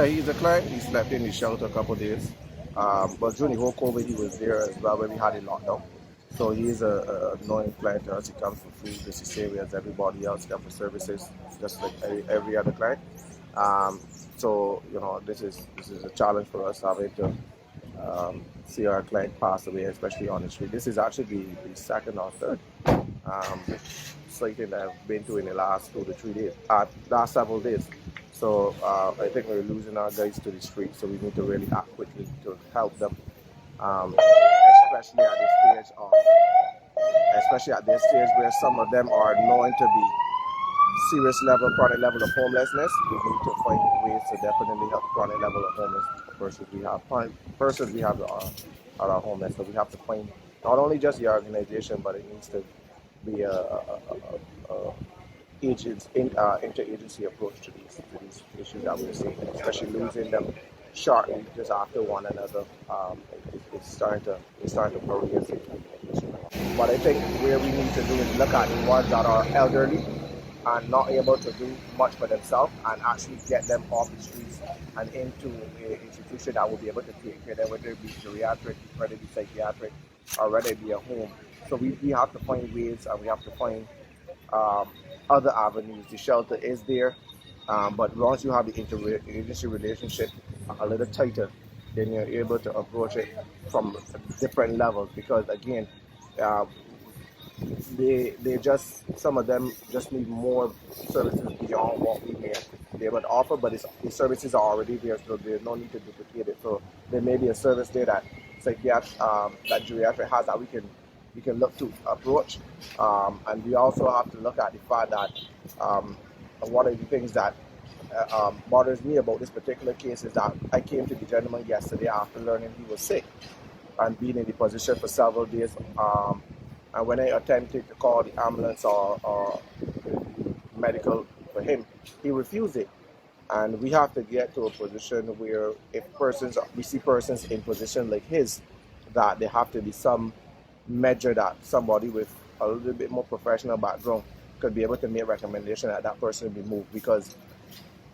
Yeah, he's a client. He slept in his shelter a couple of days. But during the whole COVID, he was there as well when we had a lockdown. So he is a annoying client to us. He comes for food just the same way as everybody else comes for services, just like every other client. Um, so this is a challenge for us having to see our client pass away, especially on the street. This is actually the second or third sighting that I've been to in the last 2 to 3 days, last several days. So I think we're losing our guys to the street. So we need to really act quickly to help them, especially at this stage where some of them are known to be serious level, chronic level of homelessness. We need to find ways to definitely help chronic level of homeless persons we have at our homeless. So we have to find not only just the organization, but it needs to be a interagency approach to these issues that we're seeing, especially losing them shortly just after one another. It's starting to progress. But I think where we need to do is look at the ones that are elderly and not able to do much for themselves, and actually get them off the streets and into an institution that will be able to take care of them, whether it be geriatric, whether it be psychiatric, or whether it be a home. So we have to find ways, and we have to find other avenues. The shelter is there, but once you have the interagency relationship a little tighter, then you're able to approach it from different levels. Because again, some of them just need more services beyond what we may be able to offer, but the services are already there, so there's no need to duplicate it. So there may be a service there that that geriatric has that we can look to approach, and we also have to look at the fact that one of the things that bothers me about this particular case is that I came to the gentleman yesterday after learning he was sick and being in the position for several days. And when I attempted to call the ambulance or medical for him, he refused it. And we have to get to a position where we see persons in position like his, that there have to be some measure that somebody with a little bit more professional background could be able to make a recommendation that that person be moved, because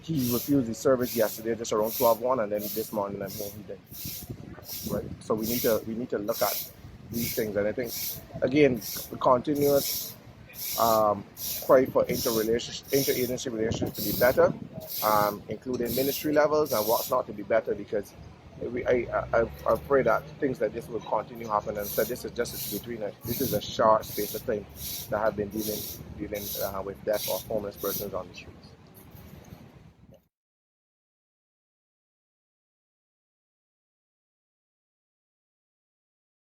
he refused the service yesterday just around 12:01, and then this morning at home he did. Right. So we need to look at these things, and I think again the continuous cry for interagency relations to be better, including ministry levels and what's not to be better, because I'm afraid that things like this will continue happening. And so this is just between us. This is a short space of time that have been dealing with death of homeless persons on the street.